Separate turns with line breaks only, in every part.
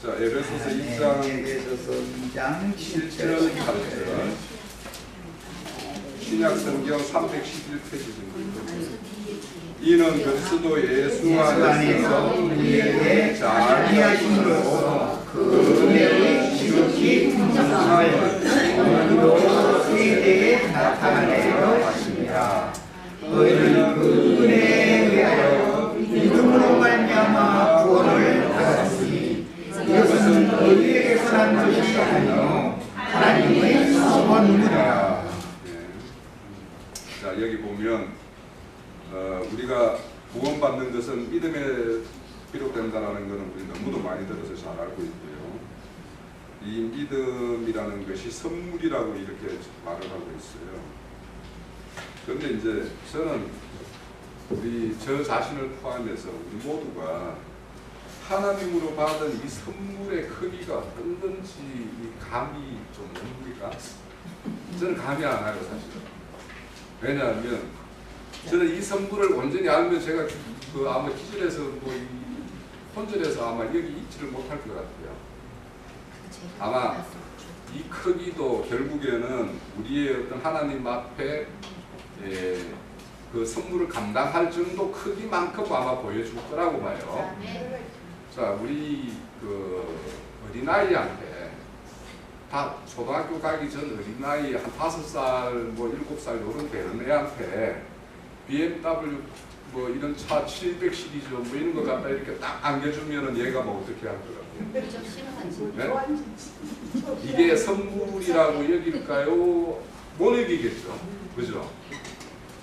자, 에베소서 1장 7절 8절. 신약 성경 311페이지입니다. 이는 그리스도 예수 안에서 우리에게 자비하심으로써 그 은혜의 지극히 풍성함을 오늘도 세대에 나타내려 하십니다. 너희는 그 은혜에 의하여 믿음으로 말미암아 구원을 받았으니 이것은 너희에게서 난 것이 아니요 하나님의 선물이라. 자, 여기 보면 우리가 구원받는 것은 믿음에 비롯된다는 것은 우리 너무도 많이 들어서 잘 알고 있고요. 이 믿음이라는 것이 선물이라고 이렇게 말을 하고 있어요. 그런데 이제 저는 저 자신을 포함해서 우리 모두가 하나님으로 받은 이 선물의 크기가 어떤 건지 이 감이 좀 옵니까? 저는 감이 안 와요, 사실은. 왜냐하면 저는 이 선물을 온전히 알면 제가 아마 기절해서 혼절해서 아마 여기 있지를 못할 것 같아요. 아마 이 크기도 결국에는 우리의 어떤 하나님 앞에 그 선물을 감당할 정도 크기만큼 아마 보여줄 거라고 봐요. 자, 우리 어린아이한테 다 초등학교 가기 전 어린아이 한 5살, 7살 요런 되는 애한테 BMW 이런 차 700 시리즈 이런 거 갖다 이렇게 딱 안겨주면은 얘가 어떻게 할 것 같아요? 네? 이게 선물이라고 여길까요? 못 여기겠죠. 그죠?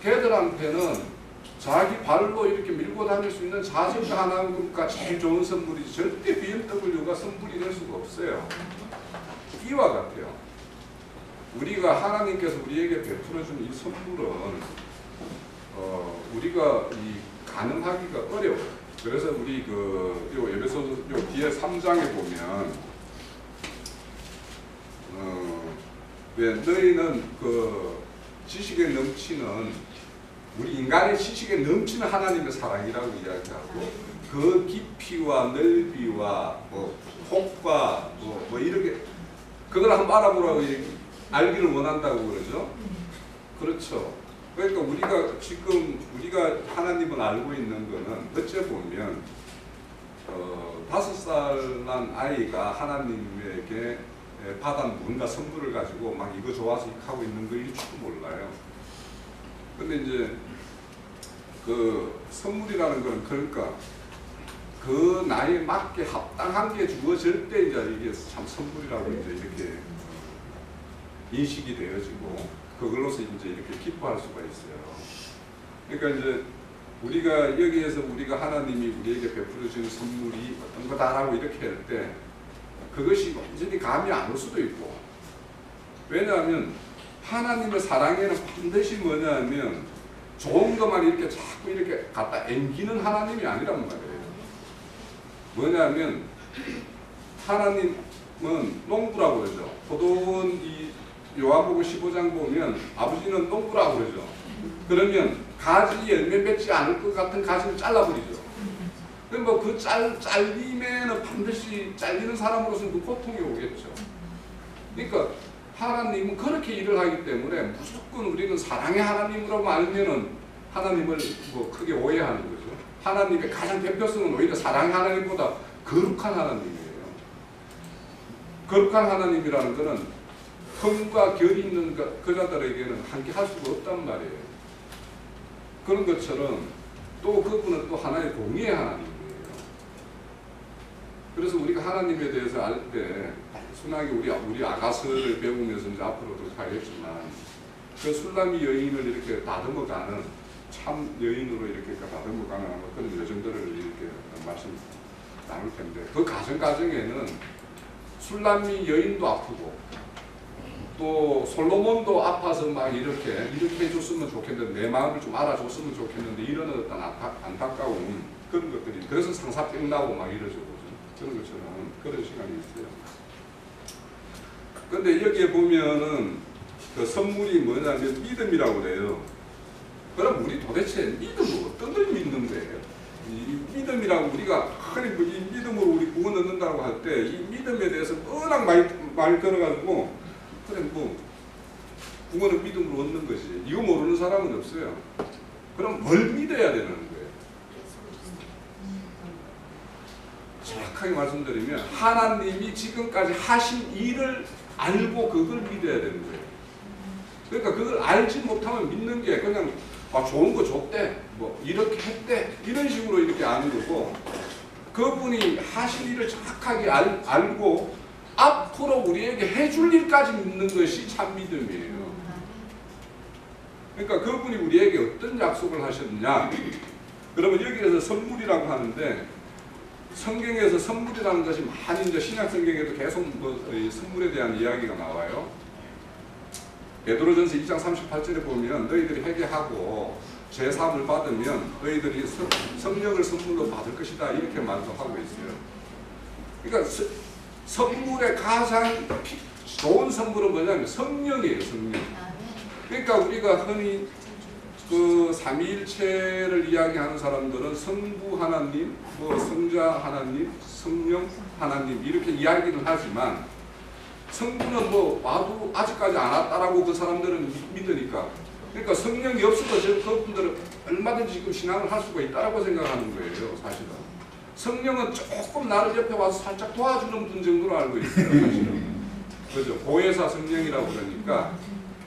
걔들한테는 자기 발로 이렇게 밀고 다닐 수 있는 자전거 하나가 제일 좋은 선물이지 절대 BMW가 선물이 될 수가 없어요. 이와 같아요. 우리가 하나님께서 우리에게 베풀어준 이 선물은 우리가 가능하기가 어려워요. 그래서 우리 요 에베소서 요 뒤에 3장에 보면 왜 너희는 지식에 넘치는 우리 인간의 지식에 넘치는 하나님의 사랑이라고 이야기하고 그 깊이와 넓이와 폭과 이렇게 그걸 한번 알아보라고 알기를 원한다고 그러죠. 그렇죠. 그러니까 우리가 하나님을 알고 있는 거는 어째 보면 5살 난 아이가 하나님에게 받은 뭔가 선물을 가지고 막 이거 좋아서 이렇게 하고 있는 거일지도 몰라요. 근데 이제 그 선물이라는 거는 그러니까 그 나이에 맞게 합당한 게 주어질 때 이제 이게 참 선물이라고 이제 이렇게 인식이 되어지고 그걸로서 이제 이렇게 기뻐할 수가 있어요. 그러니까 이제 우리가 여기에서 우리가 하나님이 우리에게 베풀어 주는 선물이 어떤 거다라고 이렇게 할 때 그것이 완전히 감이 안 올 수도 있고 왜냐하면 하나님의 사랑에는 반드시 뭐냐면 좋은 것만 이렇게 자꾸 이렇게 갖다 앵기는 하나님이 아니란 말이에요. 뭐냐면 하나님은 농부라고 그러죠. 포도원 이 요한복음 15장 보면 아버지는 농부라고 그러죠. 그러면 가지 열매 맺지 않을 것 같은 가지를 잘라버리죠. 그럼 그 잘리면은 반드시 잘리는 사람으로서는 그 고통이 오겠죠. 그러니까 하나님은 그렇게 일을 하기 때문에 무조건 우리는 사랑의 하나님으로 알면은 하나님을 크게 오해하는 거죠. 하나님의 가장 대표성은 오히려 사랑의 하나님보다 거룩한 하나님이에요. 거룩한 하나님이라는 것은 흠과 결이 있는 그자들에게는 함께 할 수가 없단 말이에요. 그런 것처럼 또 그분은 또 하나의 공의의 하나님이에요. 그래서 우리가 하나님에 대해서 알 때 순하게 우리 아가서를 배우면서 이제 앞으로도 가겠지만 그 술람이 여인을 이렇게 다듬어가는 참 여인으로 이렇게 다듬어가는 그런 여정들을 이렇게 말씀 나눌 텐데 그 과정에는 술람이 여인도 아프고 또 솔로몬도 아파서 막 이렇게 해줬으면 좋겠는데 내 마음을 좀 알아줬으면 좋겠는데 이런 어떤 안타까운 그런 것들이 그래서 상사병 나고 막 이러죠. 그런 것처럼 그런 시간이 있어요. 근데 여기에 보면은 그 선물이 뭐냐면 믿음이라고 그래요. 그럼 우리 도대체 믿음은 어떤 걸 믿는 거예요? 이 믿음이라고 우리가 흔히 뭐이 믿음으로 우리 구원 얻는다고 할 때 이 믿음에 대해서 워낙 많이 들어가지고 그래 뭐 구원은 믿음으로 얻는 것이 이거 모르는 사람은 없어요. 그럼 뭘 믿어야 되는 거예요? 정확하게 말씀드리면 하나님이 지금까지 하신 일을 알고 그걸 믿어야 되는 거예요. 그러니까 그걸 알지 못하면 믿는 게 그냥 좋은 거 줬대, 뭐 이렇게 했대 이런 식으로 이렇게 아는 거고 그분이 하신 일을 정확하게 알고 앞으로 우리에게 해줄 일까지 믿는 것이 참 믿음이에요. 그러니까 그분이 우리에게 어떤 약속을 하셨느냐. 그러면 여기에서 선물이라고 하는데 성경에서 선물이라는 것이 많이 이제 신약 성경에도 계속 선물에 대한 이야기가 나와요. 베드로전서 2장 38절에 보면 너희들이 회개하고 죄 사함을 받으면 너희들이 성령을 선물로 받을 것이다 이렇게 말도 하고 있어요. 그러니까 선물의 가장 좋은 선물은 뭐냐면 성령이에요. 성령. 그러니까 우리가 흔히 그 삼위일체를 이야기하는 사람들은 성부 하나님, 뭐 성자 하나님, 성령 하나님 이렇게 이야기를 하지만 성부는 뭐 와도 아직까지 안 왔다라고 그 사람들은 믿으니까 그러니까 성령이 없어도 그분들은 얼마든지 지금 신앙을 할 수가 있다라고 생각하는 거예요. 사실은 성령은 조금 나를 옆에 와서 살짝 도와주는 분 정도로 알고 있어요. 사실은 그죠? 보혜사 성령이라고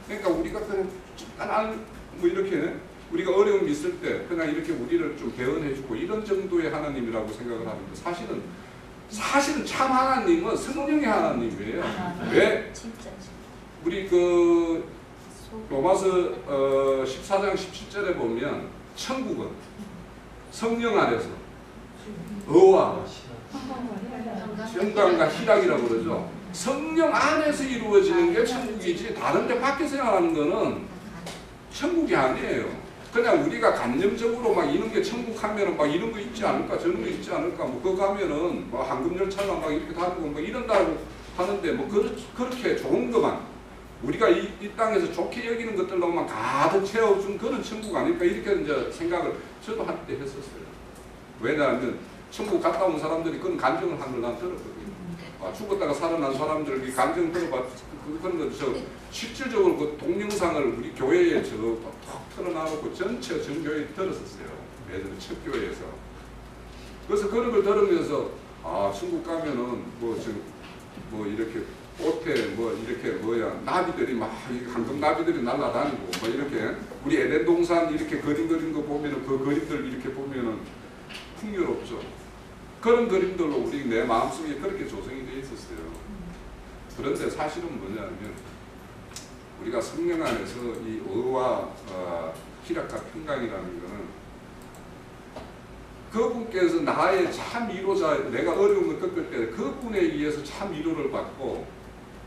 그러니까 우리가 그냥 간단한 뭐 이렇게 우리가 어려움이 있을 때 그냥 이렇게 우리를 좀 개헌해주고 이런 정도의 하나님이라고 생각을 하는데 사실은 참 하나님은 성령의 하나님이에요. 왜? 우리 그 로마서 14장 17절에 보면 천국은 성령 안에서 의와 영광과 희락이라고 그러죠. 성령 안에서 이루어지는 게 천국이지 다른 데 밖에서 하는 거는 천국이 아니에요. 그냥 우리가 감염적으로 막 이런 게 천국 하면은 막 이런 거 있지 않을까 저런 거 있지 않을까 뭐 그거 가면은 뭐 황금열차가 막 이렇게 다니고 뭐 이런다고 하는데 뭐 그렇게 좋은 것만 우리가 이 땅에서 좋게 여기는 것들로만 가득 채워준 그런 천국 아닐까 이렇게 이제 생각을 저도 한때 했었어요. 왜냐하면 천국 갔다 온 사람들이 그런 감정을 한 걸 난 들었거든요. 죽었다가 살아난 사람들 이 감정 들어봤 그런 거 저 실질적으로 그 동영상을 우리 교회에 톡 틀어놔놓고 전체 전교회에 들었었어요. 예전에 첫 교회에서. 그래서 그런 걸 들으면서 천국 가면은 뭐 이렇게 꽃에 뭐 이렇게 나비들이 막 황금 나비들이 날아다니고 뭐 이렇게 우리 에덴 동산 이렇게 그림 그린 거 보면은 그 그림들 이렇게 보면은 풍요롭죠. 그런 그림들로 우리 내 마음속에 그렇게 조성이 되어 있었어요. 그런데 사실은 뭐냐면 우리가 성령 안에서 이 의와 희락과 평강이라는 것은 그분께서 나의 참 위로자, 내가 어려움을 겪을 때 그분에 의해서 참 위로를 받고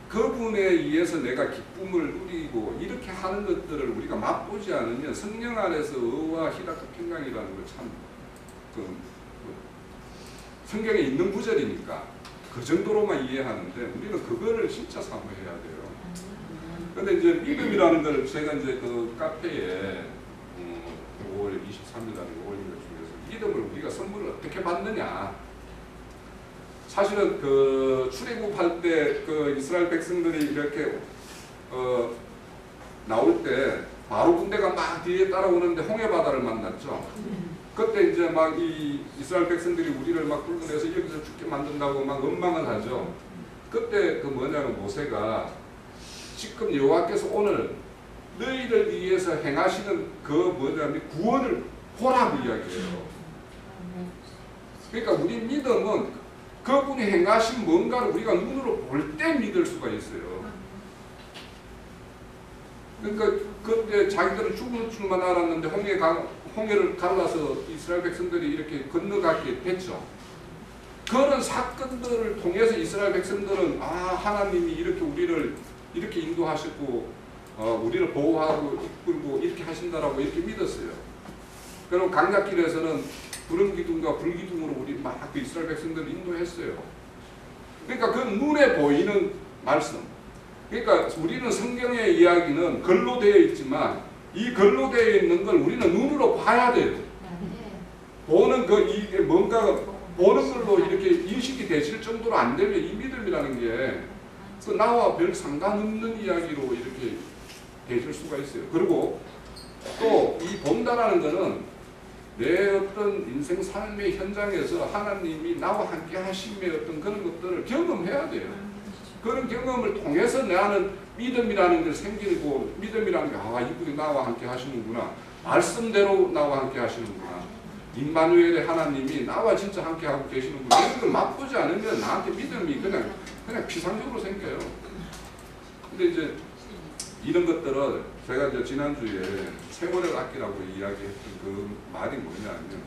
그분에 의해서 내가 기쁨을 누리고 이렇게 하는 것들을 우리가 맛보지 않으면 성령 안에서 의와 희락과 평강이라는 걸 참 성경에 있는 구절이니까 그 정도로만 이해하는데 우리는 그거를 진짜 사모해야 돼요. 근데 이제 믿음이라는 걸 제가 이제 그 카페에 5월 23일 날에 올린 것 중에서 믿음을 우리가 선물을 어떻게 받느냐. 사실은 그 출애굽할 때 그 이스라엘 백성들이 이렇게 나올 때 바로 군대가 막 뒤에 따라오는데 홍해 바다를 만났죠. 그때 이제 막 이 이스라엘 백성들이 우리를 막 불러내서 여기서 죽게 만든다고 막 원망을 하죠. 그때 그 뭐냐면 모세가 지금 여호와께서 오늘 너희를 위해서 행하시는 그 뭐냐면 구원을 보라고 이야기해요. 그러니까 우리 믿음은 그분이 행하신 뭔가를 우리가 눈으로 볼 때 믿을 수가 있어요. 그러니까 그때 자기들은 죽을 줄만 알았는데 홍해를 갈라서 이스라엘 백성들이 이렇게 건너가게 됐죠. 그런 사건들을 통해서 이스라엘 백성들은 하나님이 이렇게 우리를 이렇게 인도하시고 우리를 보호하고 이끌고 이렇게 하신다라고 이렇게 믿었어요. 그리고 강약길에서는 구름 기둥과 불 기둥으로 우리 막 그 이스라엘 백성들을 인도했어요. 그러니까 그 눈에 보이는 말씀. 그러니까 우리는 성경의 이야기는 글로 되어 있지만 이 글로 되어 있는 걸 우리는 눈으로 봐야 돼요. 보는 이게 뭔가 보는 걸로 이렇게 인식이 되실 정도로 안 되면 이 믿음이라는 게 그 나와 별 상관없는 이야기로 이렇게 되실 수가 있어요. 그리고 또 이 본다라는 거는 내 어떤 인생 삶의 현장에서 하나님이 나와 함께 하심의 어떤 그런 것들을 경험해야 돼요. 그런 경험을 통해서 나는 믿음이라는 게 생기고, 믿음이라는 게 이분이 나와 함께 하시는구나, 말씀대로 나와 함께 하시는구나, 임마누엘의 하나님이 나와 진짜 함께 하고 계시는구나, 이런 걸 맛보지 않으면 나한테 믿음이 그냥 피상적으로 생겨요. 근데 이제 이런 것들을 제가 이제 지난주에 세월을 아끼라고 이야기했던 그 말이 뭐냐면,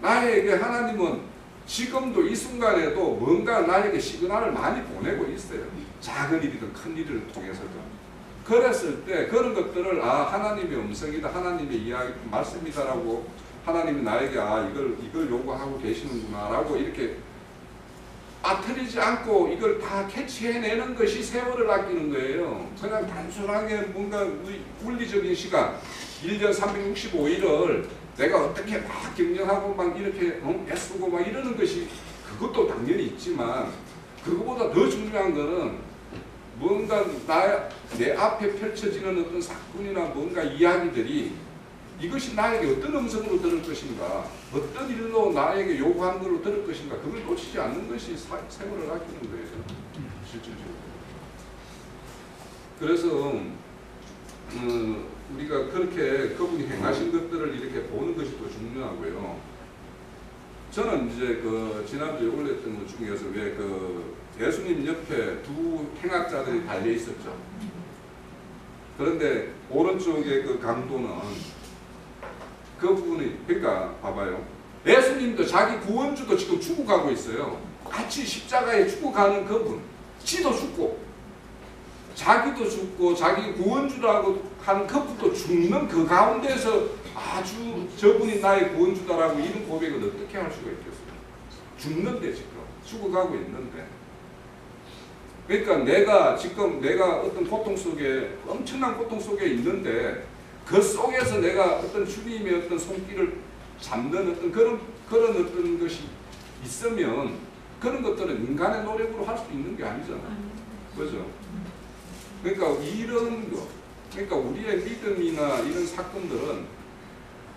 나에게 하나님은 지금도 이 순간에도 뭔가 나에게 시그널을 많이 보내고 있어요. 작은 일이든 큰 일을 통해서든. 그랬을 때 그런 것들을 하나님의 음성이다, 하나님의 이야기 말씀이다라고 하나님이 나에게 이걸 요구하고 계시는구나 라고 이렇게 빠뜨리지 않고 이걸 다 캐치해내는 것이 세월을 아끼는 거예요. 그냥 단순하게 뭔가 물리적인 시간 1년 365일을 내가 어떻게 막 경영하고 막 이렇게 애쓰고 막 이러는 것이, 그것도 당연히 있지만 그거보다 더 중요한 거는 뭔가 내 앞에 펼쳐지는 어떤 사건이나 뭔가 이야기들이 이것이 나에게 어떤 음성으로 들을 것인가, 어떤 일로 나에게 요구하는 걸로 들을 것인가, 그걸 놓치지 않는 것이 세월을 아끼는 거예요. 실질적으로. 그래서 우리가 그렇게 그분이 행하신 것들을 이렇게 보는 것이 또 중요하고요. 저는 이제 지난주에 올렸던 것 중에서 왜 예수님 옆에 두 행악자들이 달려 있었죠. 그런데 오른쪽에 그 강도는 그분이, 그러니까 봐봐요. 예수님도 자기 구원주도 지금 죽어가고 있어요. 같이 십자가에 죽어가는 그분, 지도 죽고 자기도 죽고 자기 구원주라고 하는 그분도 죽는 그 가운데서 아주 저분이 나의 구원주다라고 이런 고백을 어떻게 할 수가 있겠어요? 죽는데, 지금 죽어가고 있는데. 그러니까 내가 어떤 고통 속에, 엄청난 고통 속에 있는데 그 속에서 내가 어떤 주님의 어떤 손길을 잡는 어떤 그런 어떤 것이 있으면 그런 것들은 인간의 노력으로 할 수 있는 게 아니잖아요. 그죠? 그러니까 이런 거, 그러니까 우리의 믿음이나 이런 사건들은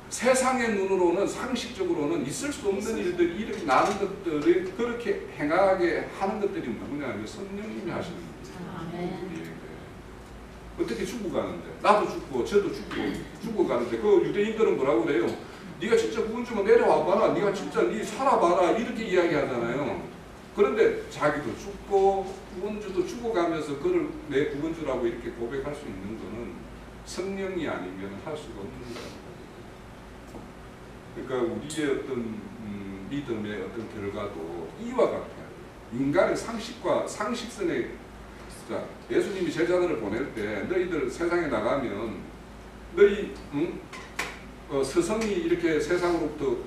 세상의 눈으로는, 상식적으로는 있을 수 없는 일들이 이렇게 나는 것들을 그렇게 행하게 하는 것들이 누구냐면 성령님이 하시는 거예요. 어떻게 죽어가는데, 나도 죽고 저도 죽어가는데 그 유대인들은 뭐라고 그래요? 네가 진짜 구원주면 내려와봐라, 네가 진짜 네 살아봐라, 이렇게 이야기하잖아요. 그런데 자기도 죽고 구원주도 죽어가면서 그를 내 구원주라고 이렇게 고백할 수 있는 거는 성령이 아니면 할 수가 없는 거예요. 그러니까 우리의 어떤 믿음의 어떤 결과도 이와 같아요. 인간의 상식과 상식선에, 자, 예수님이 제자들을 보낼 때 너희들 세상에 나가면 너희 스승이 이렇게 세상으로부터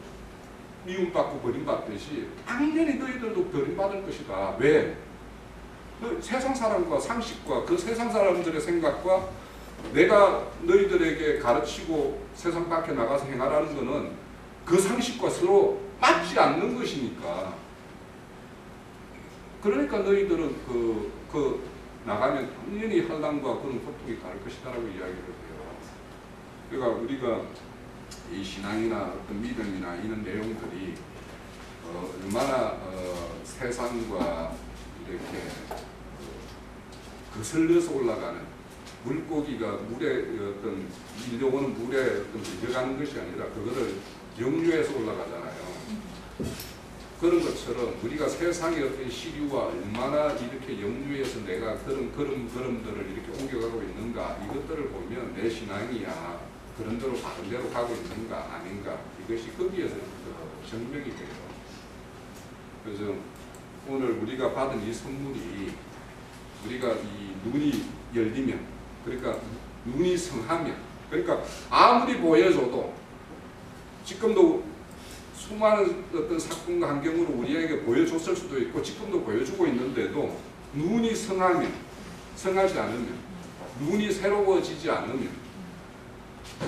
미움받고 버림받듯이 당연히 너희들도 버림받을 것이다. 왜? 세상 사람과 상식과 그 세상 사람들의 생각과 내가 너희들에게 가르치고 세상 밖에 나가서 행하라는 것은 그 상식과 서로 맞지 않는 것이니까. 그러니까 너희들은 나가면 당연히 환난과 그런 고통이 갈 것이다라고 이야기를 해요. 그러니까 우리가 이 신앙이나 어떤 믿음이나 이런 내용들이 얼마나 세상과 이렇게 거슬려서 올라가는, 물고기가 물에 어떤 밀려오는 물에 어떤 밀려가는 것이 아니라 그거를 역류해서 올라가잖아요. 그런 것처럼 우리가 세상의 어떤 시류와 얼마나 이렇게 역류해서 내가 그런 걸음들을 이렇게 옮겨가고 있는가, 이것들을 보면 내 신앙이 그런 대로 바른 대로 가고 있는가 아닌가, 이것이 거기에서 증명이 돼요. 그래서 오늘 우리가 받은 이 선물이, 우리가 이 눈이 열리면, 그러니까 눈이 성하면, 그러니까 아무리 보여줘도 지금도 수많은 어떤 사건과 환경으로 우리에게 보여줬을 수도 있고 지금도 보여주고 있는데도 눈이 성하면, 성하지 않으면, 눈이 새로워지지 않으면,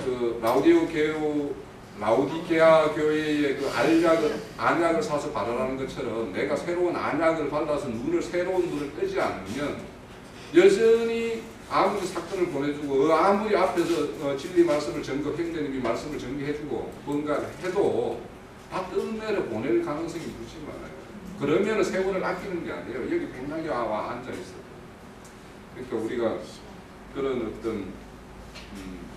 그 라우디오 라오디게아 교회의 그 안약을 사서 바르라는 것처럼 내가 새로운 안약을 발라서 새로운 눈을 뜨지 않으면 여전히 아무리 사건을 보내주고 아무리 앞에서 진리 말씀을 행자님이 말씀을 전개해주고 뭔가를 해도 다 뜬내려 보낼 가능성이 무지 많아요. 그러면 세월을 아끼는 게 아니에요. 여기 백날이 와 앉아있어요. 그러니까 우리가 그런 어떤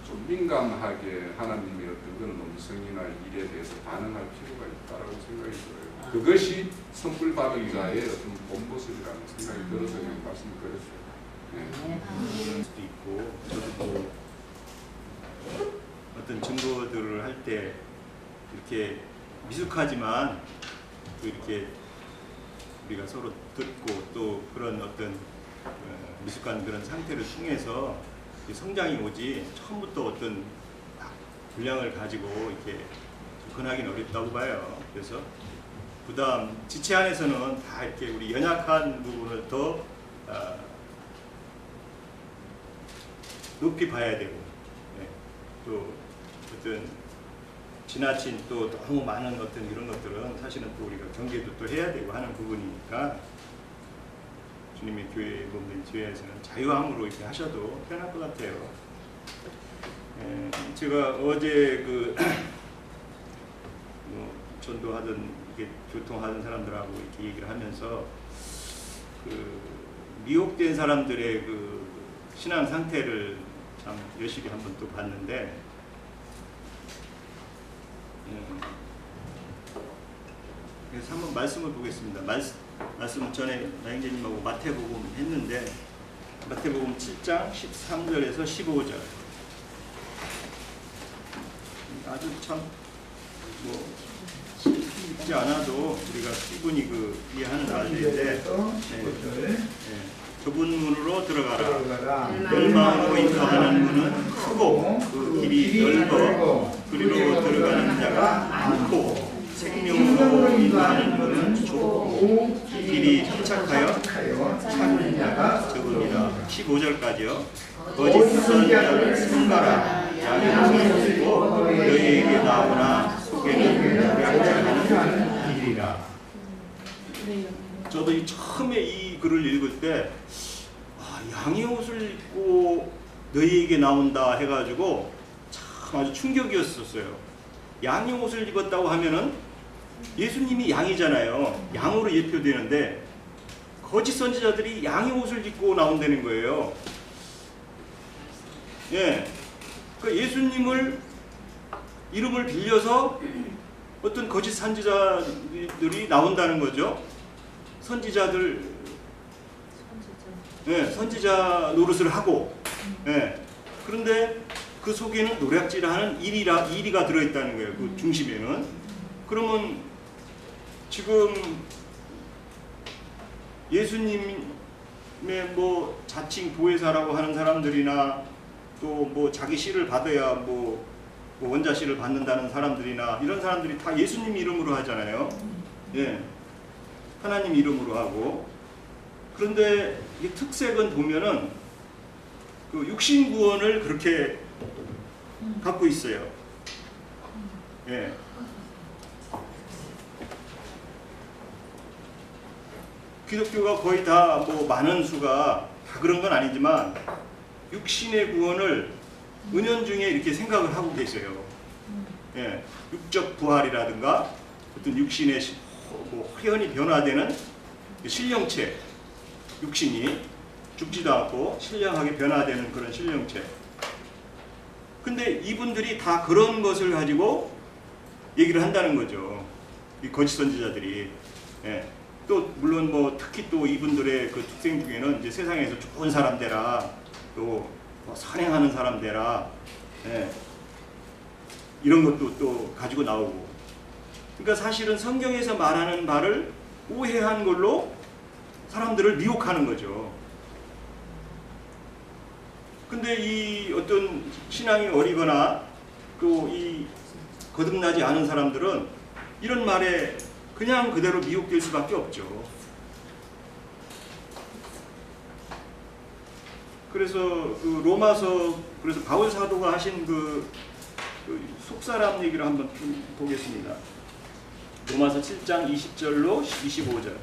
좀 민감하게 하나님의 어떤 그런 음성이나 일에 대해서 반응할 필요가 있다고 생각이 들어요. 그것이 선물 받은 자의 어떤 본 모습이라는 생각이 들어서 그냥 말씀을 드렸어요.
그럴 수도 있고, 저도 뭐 어떤 증거들을 할 때 이렇게 미숙하지만 또 이렇게 우리가 서로 듣고 또 그런 어떤 미숙한 그런 상태를 통해서 성장이 오지, 처음부터 어떤 분량을 가지고 이렇게 접근하기는 어렵다고 봐요. 그래서 부담, 지체 안에서는 다 이렇게 우리 연약한 부분을 더 높이 봐야 되고, 또 어떤 지나친 또 너무 많은 어떤 이런 것들은 사실은 또 우리가 경계도 또 해야 되고 하는 부분이니까 주님의 교회에 몸된 교회에서는 자유함으로 이렇게 하셔도 편할 것 같아요. 제가 어제 뭐 전도하던 이게 교통하던 사람들하고 이렇게 얘기를 하면서 미혹된 사람들의 신앙 상태를 참 여실히 한번 또 봤는데, 그래서 한번 말씀을 보겠습니다. 말씀 전에 나영재님하고 마태복음 했는데, 마태복음 7장 13절에서 15절. 아주 참 읽지 않아도 우리가 충분히 이해하는 말인데, 좁은 문으로 들어가라. 멸망으로 인도하는 문은 크고 그 길이 넓어 그리로 들어가는 자가 많고, 생명으로 인도하는 문은 좁고 길이 협착하여 찾는 자가 적으니라. 15절까지요. 거짓 선지자를 삼가라. 양을 들고 너희에게 나오나 속에는 노략질하는 길이라. 저도 처음에 이 글을 읽을 때 양의 옷을 입고 너희에게 나온다 해가지고 참 아주 충격이었었어요. 양의 옷을 입었다고 하면은 예수님이 양이잖아요. 양으로 예표되는데 거짓 선지자들이 양의 옷을 입고 나온다는 거예요. 예, 그 예수님을 이름을 빌려서 어떤 거짓 선지자들이 나온다는 거죠. 선지자들, 선지자 노릇을 하고, 그런데 그 속에는 노략질하는 이리가 들어있다는 거예요. 그 중심에는. 그러면 지금 예수님의 뭐 자칭 보혜사라고 하는 사람들이나 또 뭐 자기 시를 받아야 뭐 원자 시를 받는다는 사람들이나 이런 사람들이 다 예수님 이름으로 하잖아요. 하나님 이름으로 하고. 그런데 이 특색은 보면은 육신 구원을 그렇게 갖고 있어요. 기독교가 거의 다 뭐 많은 수가 다 그런 건 아니지만 육신의 구원을 은연중에 이렇게 생각을 하고 계세요. 육적 부활이라든가 어떤 육신의 뭐 확연히 변화되는 신령체, 육신이 죽지도 않고 신령하게 변화되는 그런 신령체. 근데 이분들이 다 그런 것을 가지고 얘기를 한다는 거죠. 이 거짓 선지자들이. 또 물론 뭐 특히 또 이분들의 그 특징 중에는 이제 세상에서 좋은 사람 되라, 또 뭐 선행하는 사람 되라, 이런 것도 또 가지고 나오고. 그러니까 사실은 성경에서 말하는 바를 오해한 걸로 사람들을 미혹하는 거죠. 근데 이 어떤 신앙이 어리거나 또 이 거듭나지 않은 사람들은 이런 말에 그냥 그대로 미혹될 수밖에 없죠. 그래서 그 로마서, 그래서 바울 사도가 하신 그 속사람 얘기를 한번 좀 보겠습니다. 로마서 7장 20절로 25절.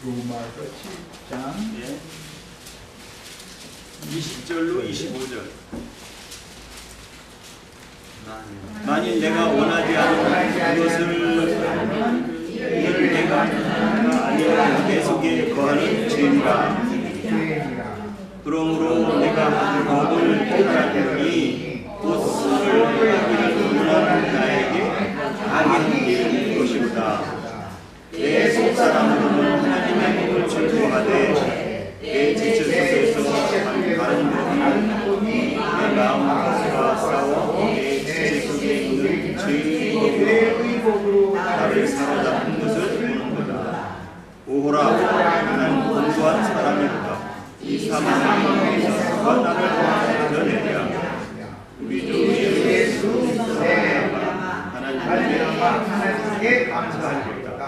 로마서 7장
예. 20절로 25절. 만일 내가 원하지 않은 그것을 이를 내가 아니면 내 속에 거하는 죄니라. 그러므로 내가 법을 깨달으니 곧 선을 하기를 원하는 나에게 악의 한계를 것이로다. 내 속사람으로는 하나님의 법을 즐거워하되 내 지체 속에서 다른 법은 내 마음과 싸워 내 지체 속에 있는 죄의 법으로 나를 사로잡는 것을 보는 거다. 오호라 나는 공부한 사람이로다. 이 사람이 누가 나를 드러내랴. 우리 주 예수 하나님께 감사하리로다.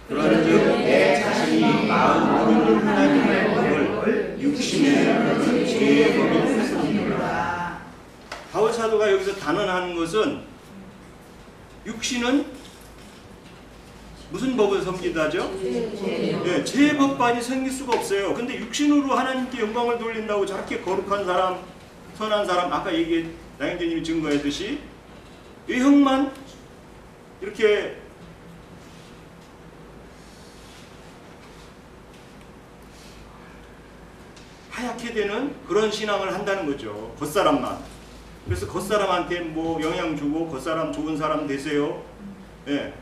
그런즉 내 자신이 마음으로 하나님의 법을 육신의 죄의 법을 했습니다. 바울 사도가 여기서 단언하는 것은 육신은 무슨 법을 섬기다죠? 네, 죄의 법만이 생길 수가 없어요. 근데 육신으로 하나님께 영광을 돌린다고 저렇게 거룩한 사람, 선한 사람, 아까 나영재님이 증거했듯이 외형만 이렇게 하얗게 되는 그런 신앙을 한다는 거죠. 겉사람만. 그래서 겉사람한테 뭐 영향 주고 겉사람 좋은 사람 되세요. 예.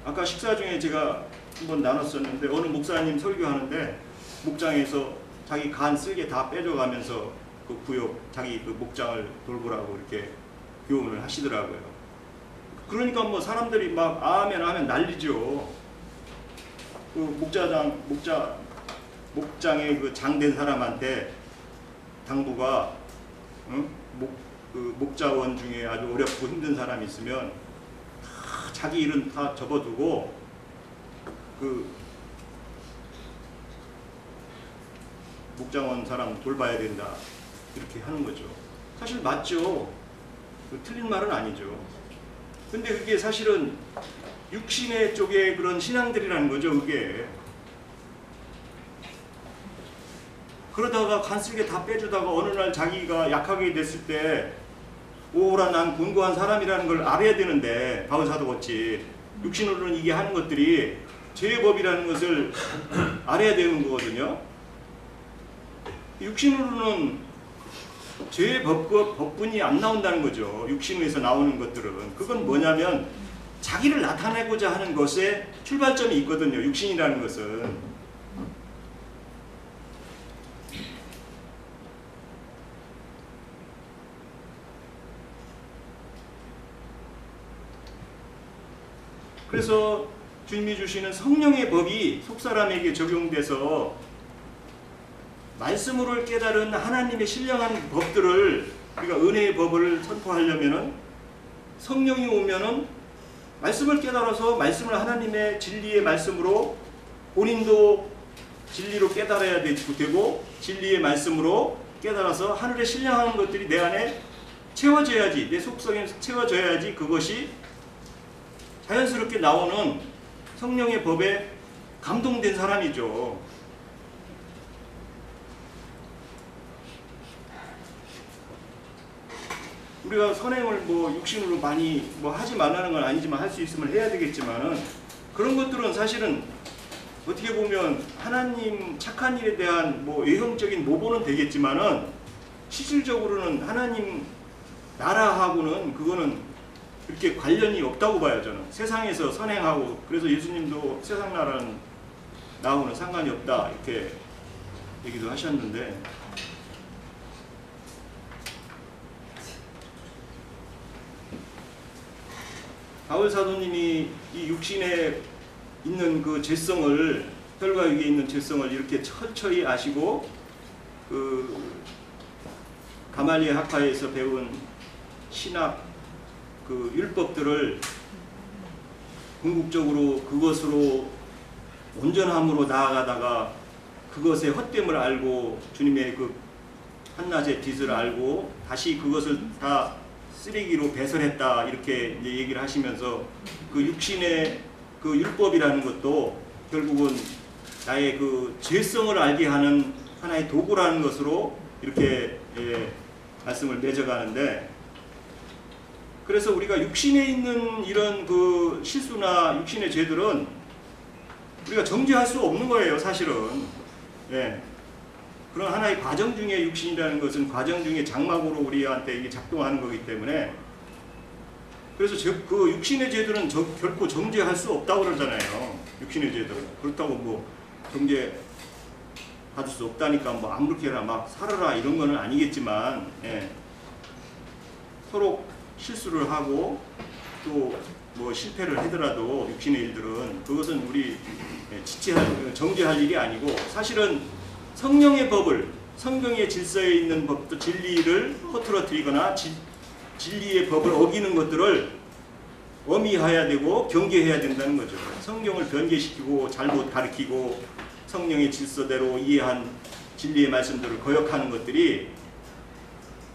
아까 식사 중에 제가 한번 나눴었는데 어느 목사님 설교하는데 목장에서 자기 간 쓸개 다 빼줘가면서 그 구역 자기 그 목장을 돌보라고 이렇게 교훈을 하시더라고요. 그러니까 뭐 사람들이 막 아멘 하면 난리죠. 그 목장에 그 장된 사람한테 당부가 목자원 중에 아주 어렵고 힘든 사람이 있으면 다 자기 일은 다 접어두고 그 목장원 사람 돌봐야 된다 이렇게 하는 거죠. 사실 맞죠. 틀린 말은 아니죠. 근데 그게 사실은 육신의 쪽의 그런 신앙들이라는 거죠. 그게 그러다가 간쓸게 다 빼주다가 어느 날 자기가 약하게 됐을 때 오라 난 곤고한 사람이라는 걸 알아야 되는데 바울 사도 같이 육신으로는 이게 하는 것들이 죄의 법이라는 것을 알아야 되는 거거든요. 육신으로는 죄의 법분이 안 나온다는 거죠. 육신에서 나오는 것들은. 그건 뭐냐면 자기를 나타내고자 하는 것에 출발점이 있거든요. 육신이라는 것은. 그래서 주님이 주시는 성령의 법이 속사람에게 적용돼서 말씀으로 깨달은 하나님의 신령한 법들을 우리가 은혜의 법을 선포하려면은 성령이 오면은 말씀을 깨달아서 말씀을 하나님의 진리의 말씀으로 본인도 진리로 깨달아야 되고 진리의 말씀으로 깨달아서 하늘의 신령한 것들이 내 안에 채워져야지, 내 속성에 채워져야지 그것이 자연스럽게 나오는 성령의 법에 감동된 사람이죠. 우리가 선행을 뭐 육신으로 많이 뭐 하지 말라는 건 아니지만 할 수 있으면 해야 되겠지만은 그런 것들은 사실은 어떻게 보면 하나님 착한 일에 대한 뭐 외형적인 모범은 되겠지만은 실질적으로는 하나님 나라하고는 그거는 그렇게 관련이 없다고 봐요. 저는 세상에서 선행하고 그래서 예수님도 세상 나라는 나하고는 상관이 없다 이렇게 얘기도 하셨는데 바울 사도님이 이 육신에 있는 그 죄성을 혈과 육에 있는 죄성을 이렇게 철저히 아시고 그 가말리엘 학파에서 배운 신학 그 율법들을 궁극적으로 그것으로 온전함으로 나아가다가 그것의 헛됨을 알고 주님의 그 한낮의 빛을 알고 다시 그것을 다 쓰레기로 배설했다 이렇게 이제 얘기를 하시면서 그 육신의 그 율법이라는 것도 결국은 나의 그 죄성을 알게 하는 하나의 도구라는 것으로 이렇게 말씀을 맺어가는데, 그래서 우리가 육신에 있는 이런 그 실수나 육신의 죄들은 우리가 정죄할 수 없는 거예요, 사실은. 예. 그런 하나의 과정 중에 육신이라는 것은 과정 중에 장막으로 우리한테 이게 작동하는 거기 때문에, 그래서 그 육신의 죄들은 결코 정죄할 수 없다고 그러잖아요. 육신의 죄들은. 그렇다고 뭐 정죄 받을 수 없다니까 뭐 아무렇게나 막 살아라 이런 거는 아니겠지만, 예. 서로 실수를 하고 또 뭐 실패를 하더라도 육신의 일들은 그것은 우리 정죄할 일이 아니고, 사실은 성령의 법을, 성경의 질서에 있는 법도 진리를 허투루뜨리거나 진리의 법을 어기는 것들을 엄히해야 되고 경계해야 된다는 거죠. 성경을 변개시키고 잘못 가르치고 성령의 질서대로 이해한 진리의 말씀들을 거역하는 것들이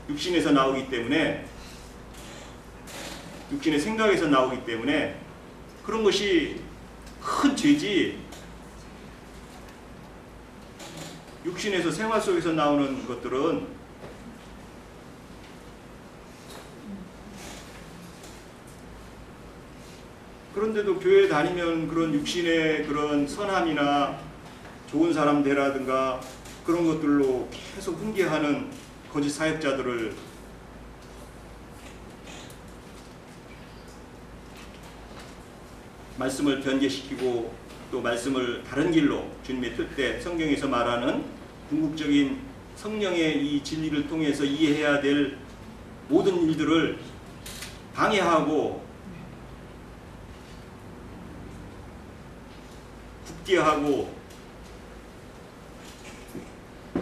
육신에서 나오기 때문에, 육신의 생각에서 나오기 때문에 그런 것이 큰 죄지, 육신에서 생활 속에서 나오는 것들은 그런데도 교회 다니면 그런 육신의 그런 선함이나 좋은 사람 되라든가 그런 것들로 계속 훈계하는 거짓 사역자들을 말씀을 변개시키고 또 말씀을 다른 길로 주님의 뜻대 성경에서 말하는 궁극적인 성령의 이 진리를 통해서 이해해야 될 모든 일들을 방해하고 굳게 하고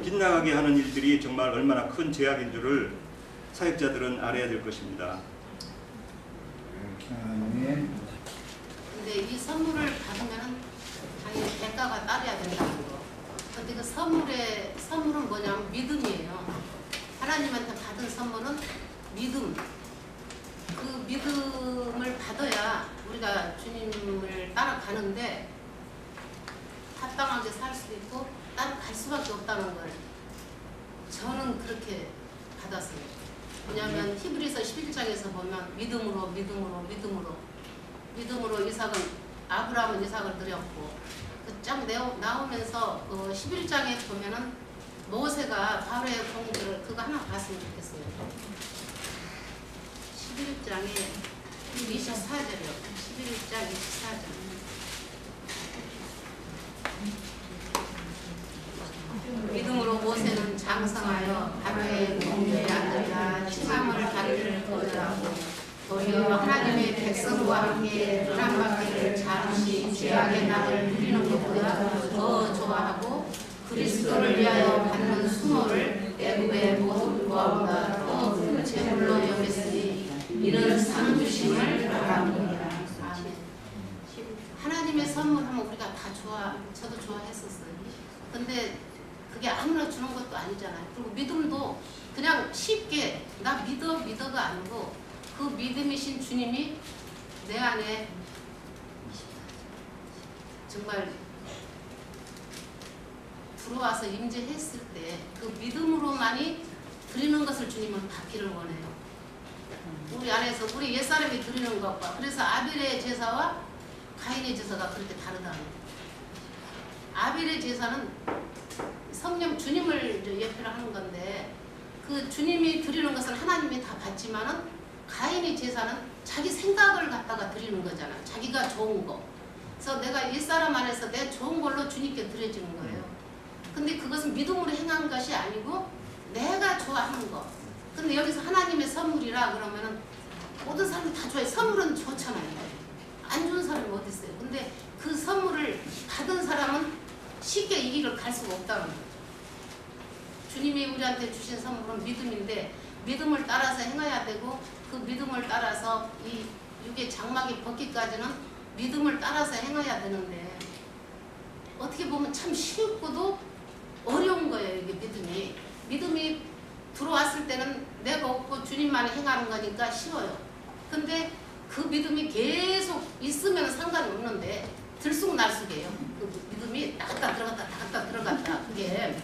빗나가게 하는 일들이 정말 얼마나 큰 죄악인 줄을 사역자들은 알아야 될 것입니다.
근데 이 선물을 받으면은 당연히 대가가 따라야 된다는 거. 근데 그 선물은 뭐냐면 믿음이에요. 하나님한테 받은 선물은 믿음. 그 믿음을 받아야 우리가 주님을 따라가는데 합당하게 살 수도 있고 따라갈 수밖에 없다는 걸 저는 그렇게 받았어요. 왜냐하면 히브리서 11장에서 보면 믿음으로 이삭은, 아브라함은 이삭을 드렸고, 그 쫙 나오면서 11장에 보면은 모세가 바로의 공들을 그거 하나 봤으면 좋겠어요. 11장에 24절이요. 11장 24절. 믿음으로 모세는 장성하여 바로의 공주에 앉으라 침함을 다리를 거절하고 도리어 하나님의 백성과 함께 불안받기를 잠시 죄악의 낙을 누리는 것보다 더 좋아하고 그리스도를 위하여 받는 수모를 애굽의 모든 부하보다 더 큰 재물로 여겼으니 이는 상 주심을 바랍니다. 아멘. 하나님의 선물하면 우리가 다 저도 좋아했었어요. 근데 그게 아무나 주는 것도 아니잖아요. 그리고 믿음도 그냥 쉽게 나 믿어가 아니고 그 믿음이신 주님이 내 안에 정말 들어와서 임재했을 때 그 믿음으로만이 드리는 것을 주님은 받기를 원해요. 우리 안에서 우리 옛사람이 드리는 것과, 그래서 아벨의 제사와 가인의 제사가 그렇게 다르다는 거예요. 아벨의 제사는 성령 주님을 예표를 하는 건데 그 주님이 드리는 것은 하나님이 다 받지만은 가인의 제사는 자기 생각을 갖다가 드리는 거잖아요. 자기가 좋은 거. 그래서 내가 옛사람 안에서 내 좋은 걸로 주님께 드려지는 거예요. 근데 그것은 믿음으로 행한 것이 아니고 내가 좋아하는 거. 근데 여기서 하나님의 선물이라 그러면은 모든 사람이 다 좋아해. 선물은 좋잖아요. 안 좋은 사람이 어디 있어요. 근데 그 선물을 받은 사람은 쉽게 이 길을 갈 수가 없다는 거예요. 주님이 우리한테 주신 선물은 믿음인데 믿음을 따라서 행해야 되고 그 믿음을 따라서 이 육의 장막이 벗기까지는 믿음을 따라서 행해야 되는데 어떻게 보면 참 쉽고도 어려운 거예요. 이게 믿음이 들어왔을 때는 내가 없고 주님만이 행하는 거니까 쉬워요. 근데 그 믿음이 계속 있으면 상관이 없는데 들쑥날쑥해요. 그 믿음이 나갔다 들어갔다 나갔다 들어갔다. 그게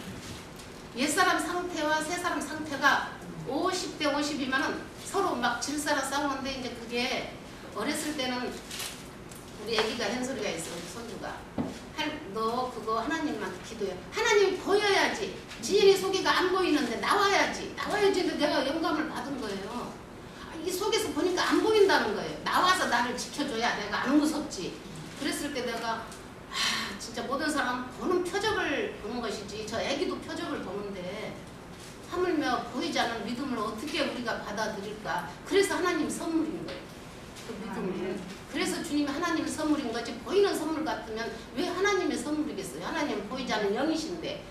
옛사람 상태와 새사람 상태가 50대 50이면은 서로 막 질서라 싸우는데 이제 그게 어렸을 때는 우리 애기가 한 소리가 있어. 우리 손주가 너 그거 하나님한테 기도해. 하나님이 보여야지. 지인이 속이가 안 보이는데 나와야지. 나와야지. 내가 영감을 받은 거예요. 이 속에서 보니까 안 보인다는 거예요. 나와서 나를 지켜줘야 내가 안 무섭지. 그랬을 때 내가 진짜 모든 사람 보는 표적을 보는 것이지. 저 애기도 표적을 보는데 하물며 보이지 않는 믿음을 어떻게 우리가 받아들일까. 그래서 하나님 선물인 거예요. 그 믿음은. 그래서 주님이 하나님의 선물인 거지. 보이는 선물 같으면 왜 하나님의 선물이겠어요. 하나님은 보이지 않는 영이신데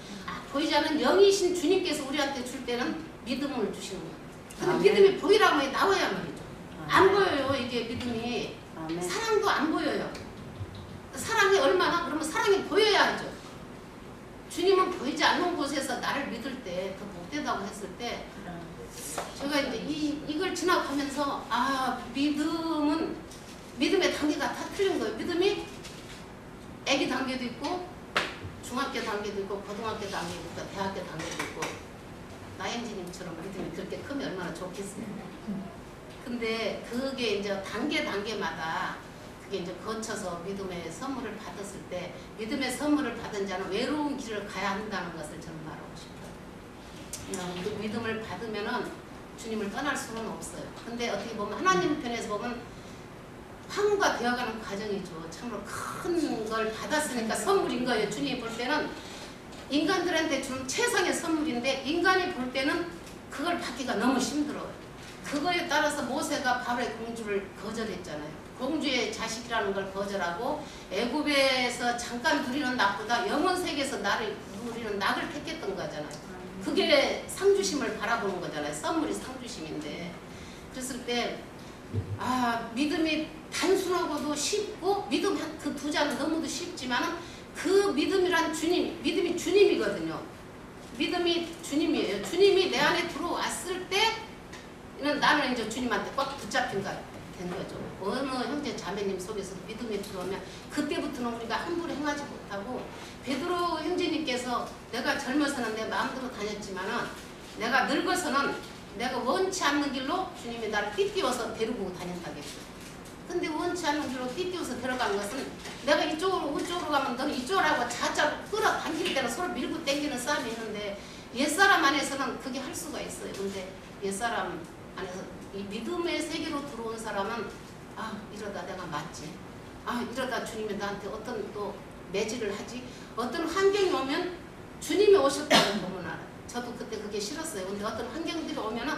보이지 않는 영이신 주님께서 우리한테 줄 때는 믿음을 주시는 거예요. 근데 믿음이 보이라고 해 나와야 말이죠. 안 보여요. 이게 믿음이. 사랑도 안 보여요. 사랑이 얼마나? 그러면 사랑이 보여야 하죠. 주님은 보이지 않는 곳에서 나를 믿을 때 더 복되다고 했을 때 제가 이제 이걸 지나가면서 믿음은 믿음의 단계가 다 틀린 거예요. 믿음이 애기 단계도 있고 중학교 단계도 있고 고등학교 단계도 있고 대학교 단계도 있고 나영진님처럼 믿음이 그렇게 크면 얼마나 좋겠어요. 근데 그게 이제 단계마다 그게 이제 거쳐서 믿음의 선물을 받았을 때 믿음의 선물을 받은 자는 외로운 길을 가야 한다는 것을 저는 말하고 싶어요. 그 믿음을 받으면은 주님을 떠날 수는 없어요. 근데 어떻게 보면 하나님 편에서 보면 황후가 되어가는 과정이죠. 참으로 큰 걸 받았으니까 선물인 거예요. 주님이 볼 때는 인간들한테 주는 최상의 선물인데 인간이 볼 때는 그걸 받기가 너무 힘들어요. 그거에 따라서 모세가 바로의 공주를 거절했잖아요. 공주의 자식이라는 걸 거절하고 애굽에서 잠깐 누리는 낙보다 영원 세계에서 누리는 낙을 택했던 거잖아요. 그게 상주심을 바라보는 거잖아요. 선물이 상주심인데 그랬을 때 믿음이 단순하고도 쉽고 믿음 그 두 자는 너무도 쉽지만은 그 믿음이란 믿음이 주님이거든요. 믿음이 주님이에요. 주님이 내 안에 들어왔을 때는 나는 이제 주님한테 꽉 붙잡힌 된 거죠. 어느 형제 자매님 속에서 믿음이 들어오면 그때부터는 우리가 함부로 행하지 못하고 베드로 형제님께서 내가 젊어서는 내 마음대로 다녔지만은 내가 늙어서는 내가 원치 않는 길로 주님이 나를 띠띠워서 데리고 다닌다겠어요. 근데 원치 않는 길로 띠띠워서 데려간 것은 내가 이쪽으로 가면 너는 이쪽으로 하고 자자로 끌어당길 때는 서로 밀고 당기는 싸움이 있는데 옛사람 안에서는 그게 할 수가 있어요. 근데 옛사람 안에서 이 믿음의 세계로 들어온 사람은 이러다 내가 맞지. 이러다 주님이 나한테 어떤 또 매질을 하지. 어떤 환경이 오면 주님이 오셨다고 보면 알아요. 저도 그때 그게 싫었어요. 근데 어떤 환경들이 오면은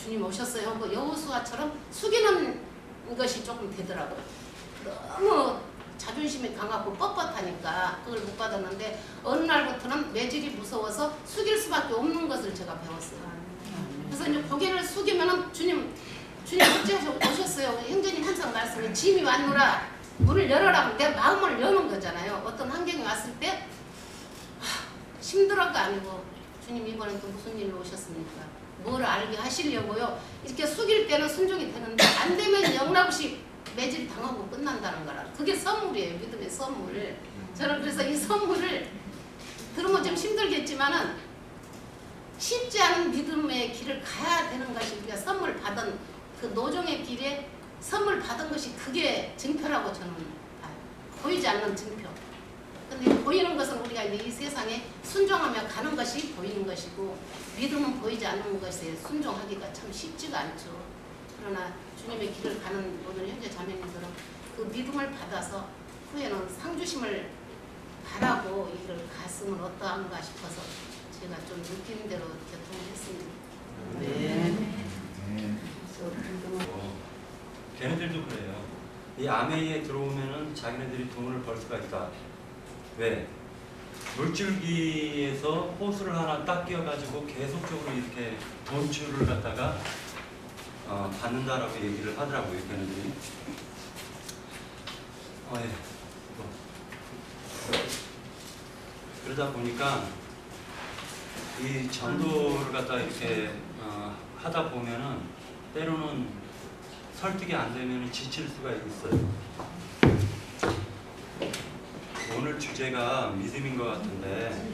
주님 오셨어요. 뭐 여호수아처럼 숙이는 것이 조금 되더라고요. 너무 자존심이 강하고 뻔뻔하니까 그걸 못 받았는데 어느 날부터는 매질이 무서워서 숙일 수밖에 없는 것을 제가 배웠어요. 그래서 이제 고개를 숙이면은 주님 어째 오셨어요. 형제님 항상 말씀해 짐이 왔노라 문을 열어라. 내 마음을 여는 거잖아요. 어떤 환경이 왔을 때 힘들어가 아니고 주님 이번엔 또 무슨 일로 오셨습니까? 뭘 알게 하시려고요. 이렇게 숙일 때는 순종이 되는데 안 되면 영락없이 매질 당하고 끝난다는 거라. 그게 선물이에요. 믿음의 선물. 저는 그래서 이 선물을 들으면 좀 힘들겠지만은 쉽지 않은 믿음의 길을 가야 되는 것이 우리가 선물 받은 그 노종의 길에 선물 받은 것이 그게 증표라고 저는 봐요. 보이지 않는 증표. 근데 보이는 것은 우리가 이제 이 세상에 순종하며 가는 것이 보이는 것이고 믿음은 보이지 않는 것에 순종하기가 참 쉽지가 않죠. 그러나 주님의 길을 가는 모든 형제 자매님들은 그 믿음을 받아서 후에는 상주심을 바라고 이 길을 갔으면 어떠한가 싶어서 제가 좀 느끼는 대로 교통했습니다.
네. 걔네들도 그래요. 이 아메이에 들어오면은 자기네들이 돈을 벌 수가 있다. 왜? 물줄기에서 호수를 하나 딱 끼워가지고 계속적으로 이렇게 돈줄을 갖다가 받는다라고 얘기를 하더라고요, 걔네들이. 그러다 보니까 이 전도를 갖다 이렇게 하다 보면은 때로는 설득이 안 되면 지칠 수가 있어요. 오늘 주제가 믿음인 것 같은데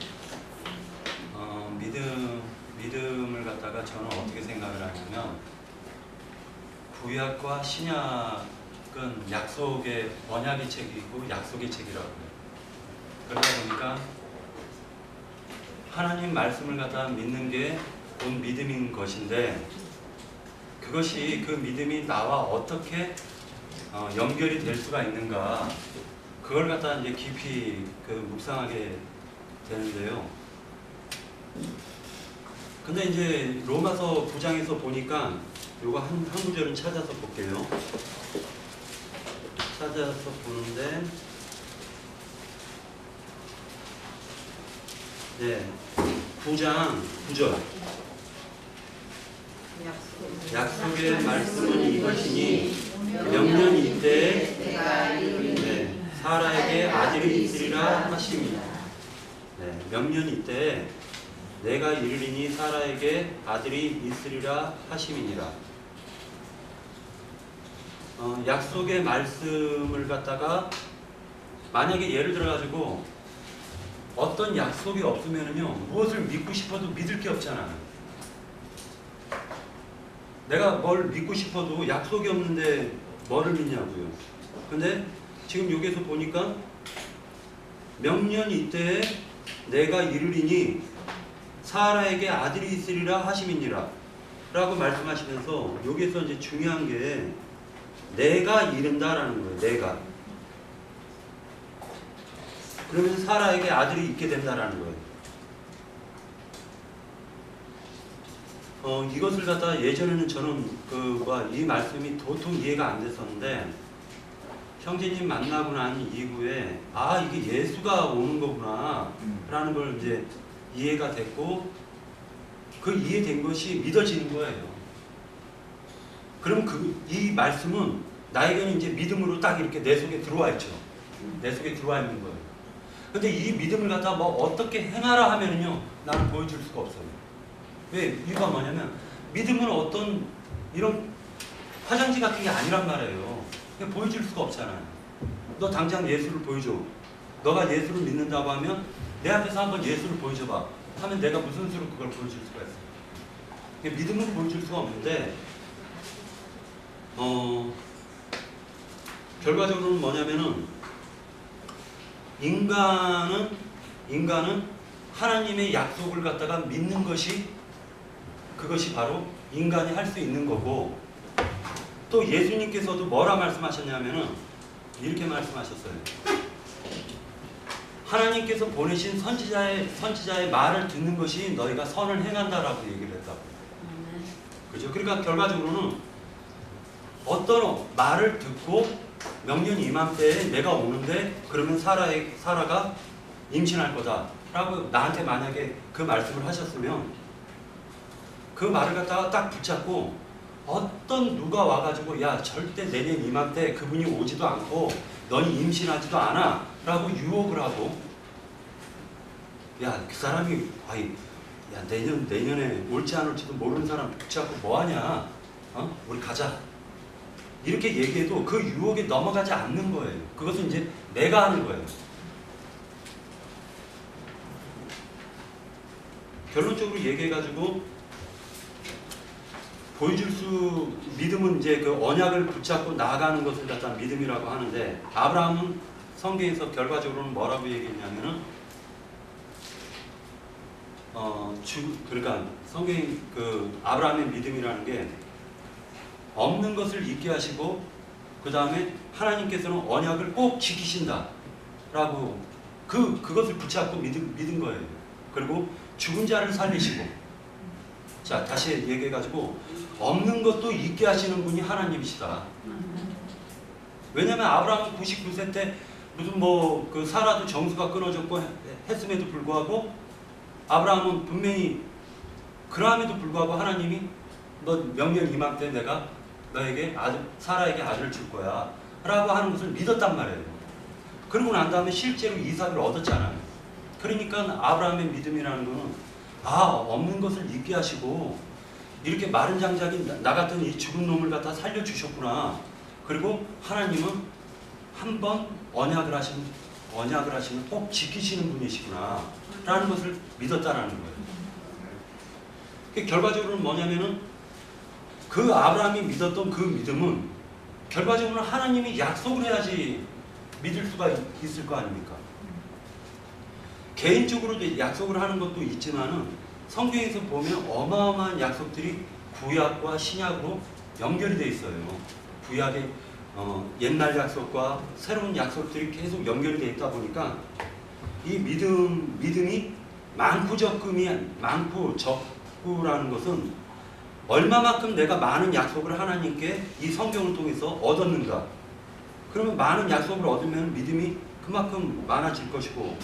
믿음을 갖다가 저는 어떻게 생각을 하냐면 구약과 신약은 약속의 언약의 책이고 약속의 책이라고 해요. 그러다 보니까 하나님 말씀을 갖다 믿는 게 곧 믿음인 것인데 그것이 그 믿음이 나와 어떻게 연결이 될 수가 있는가 그걸 갖다 이제 깊이 묵상하게 되는데요. 근데 이제 로마서 9장에서 보니까 요거 한 구절은 찾아서 볼게요. 찾아서 보는데 네 9장 9절 약속의 말씀은 이것이니 명년 이때에 네, 사라에게 아들이 있으리라 하심이라. 네, 명년 이때에 내가 이르리니 사라에게 아들이 있으리라 하심이니라. 약속의 말씀을 갖다가 만약에 예를 들어 가지고 어떤 약속이 없으면요 무엇을 믿고 싶어도 믿을 게 없잖아요. 내가 뭘 믿고 싶어도 약속이 없는데 뭐를 믿냐고요. 근데 지금 여기서 보니까 명년 이때에 내가 이르리니 사라에게 아들이 있으리라 하심이니라 라고 말씀하시면서 여기서 이제 중요한 게 내가 이른다라는 거예요. 내가. 그러면 사라에게 아들이 있게 된다라는 거예요. 이것을 갖다 예전에는 저는 이 말씀이 도통 이해가 안 됐었는데 형제님 만나고 난 이후에 이게 예수가 오는 거구나 라는 걸 이제 이해가 됐고 그 이해된 것이 믿어지는 거예요. 그럼 이 말씀은 나에게는 이제 믿음으로 딱 이렇게 내 속에 들어와 있죠. 내 속에 들어와 있는 거예요. 근데 이 믿음을 갖다 뭐 어떻게 행하라 하면은요 나는 보여줄 수가 없어요. 왜? 이유가 뭐냐면 믿음은 어떤 이런 화장지 같은 게 아니란 말이에요. 보여줄 수가 없잖아요. 너 당장 예수를 보여줘. 너가 예수를 믿는다고 하면 내 앞에서 한번 예수를 보여줘봐 하면 내가 무슨 수로 그걸 보여줄 수가 있어요. 믿음은 보여줄 수가 없는데 결과적으로는 뭐냐면은 인간은 하나님의 약속을 갖다가 믿는 것이 그것이 바로 인간이 할 수 있는 거고 또 예수님께서도 뭐라 말씀하셨냐면은 이렇게 말씀하셨어요. 하나님께서 보내신 선지자의 말을 듣는 것이 너희가 선을 행한다라고 얘기를 했다고. 그죠? 그러니까 결과적으로는 어떤 말을 듣고 명년 이맘때에 내가 오는데 그러면 사라가 임신할 거다라고 나한테 만약에 그 말씀을 하셨으면 그 말을 갖다가 딱 붙잡고 어떤 누가 와가지고 야 절대 내년 이맘때 그분이 오지도 않고 너희 임신하지도 않아 라고 유혹을 하고 야 그 사람이 야 내년에 올지 안 올지도 모르는 사람 붙잡고 뭐하냐 우리 가자 이렇게 얘기해도 그 유혹에 넘어가지 않는 거예요. 그것은 이제 내가 하는 거예요. 결론적으로 얘기해가지고 믿음은 이제 그 언약을 붙잡고 나아가는 것을 갖다 믿음이라고 하는데 아브라함은 성경에서 결과적으로는 뭐라고 얘기했냐면은 그러니까 성경이 아브라함의 믿음이라는 게 없는 것을 있게 하시고 그 다음에 하나님께서는 언약을 꼭 지키신다라고 그것을 붙잡고 믿은 거예요. 그리고 죽은 자를 살리시고 자 다시 얘기해가지고 없는 것도 있게 하시는 분이 하나님이시다. 왜냐하면 아브라함은 99세 때 무슨 그 사라도 정수가 끊어졌고 했음에도 불구하고 아브라함은 분명히 그러함에도 불구하고 하나님이 너 명년 이맘때 내가 너에게 사라에게 아들을 줄 거야 라고 하는 것을 믿었단 말이에요. 그러고 난 다음에 실제로 이삭을 얻었잖아요. 그러니까 아브라함의 믿음이라는 거는 없는 것을 있게 하시고 이렇게 마른 장작이 나 같은 이 죽은 놈을 갖다 살려주셨구나. 그리고 하나님은 한 번 언약을 하시면 꼭 지키시는 분이시구나 라는 것을 믿었다라는 거예요. 결과적으로는 뭐냐면은 그 아브라함이 믿었던 그 믿음은 결과적으로는 하나님이 약속을 해야지 믿을 수가 있을 거 아닙니까? 개인적으로도 약속을 하는 것도 있지만은 성경에서 보면 어마어마한 약속들이 구약과 신약으로 연결이 되어 있어요. 구약의 옛날 약속과 새로운 약속들이 계속 연결이 되어 있다 보니까 이 믿음이 많고 적구라는 것은 얼마만큼 내가 많은 약속을 하나님께 이 성경을 통해서 얻었는가. 그러면 많은 약속을 얻으면 믿음이 그만큼 많아질 것이고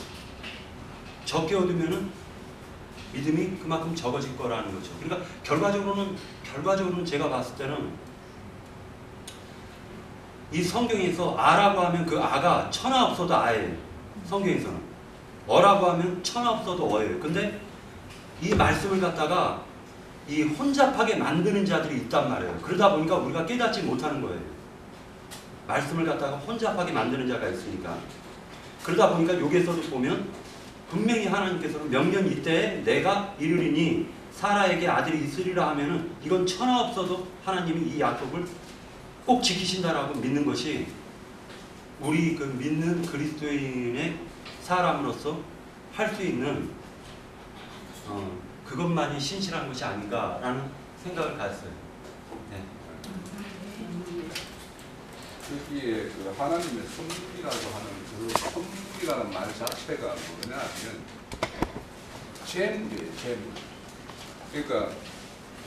적게 얻으면 믿음이 그만큼 적어질 거라는 거죠. 그러니까 결과적으로는 제가 봤을 때는 이 성경에서 아라고 하면 그 아가 천하 없어도 아예요. 성경에서는 어라고 하면 천하 없어도 어예요. 근데 이 말씀을 갖다가 이 혼잡하게 만드는 자들이 있단 말이에요. 그러다 보니까 우리가 깨닫지 못하는 거예요. 말씀을 갖다가 혼잡하게 만드는 자가 있으니까. 그러다 보니까 여기에서도 보면 분명히 하나님께서는 명년 이때에 내가 이르리니 사라에게 아들이 있으리라 하면은 이건 천하 없어도 하나님이 이 약속을 꼭 지키신다라고 믿는 것이 우리 그 믿는 그리스도인의 사람으로서 할 수 있는 그것만이 신실한 것이 아닌가라는 생각을 가졌어요. 네.
여기에 그 하나님의 선물이라고 하는 그 선물이라는 말 자체가 뭐냐면 재물이에요, 재물. 그러니까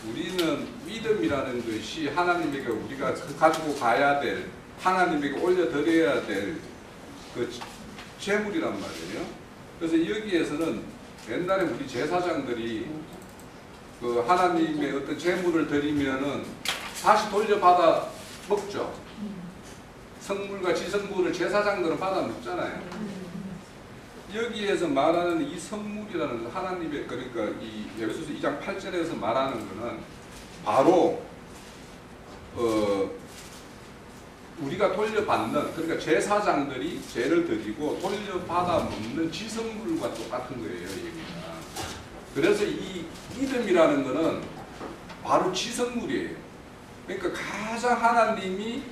우리는 믿음이라는 것이 하나님에게 우리가 가지고 가야 될, 하나님에게 올려드려야 될 그 재물이란 말이에요. 그래서 여기에서는 옛날에 우리 제사장들이 그 하나님의 어떤 재물을 드리면은 다시 돌려받아 먹죠. 성물과 지성물을 제사장들은 받아 먹잖아요. 여기에서 말하는 이 성물이라는 하나님의, 그러니까 이 에베소서 2장 8절에서 말하는 것은 바로 우리가 돌려받는, 그러니까 제사장들이 죄를 드리고 돌려받아 먹는 지성물과 똑같은 거예요, 여기가. 그래서 이 믿음이라는 것은 바로 지성물이에요. 그러니까 가장 하나님이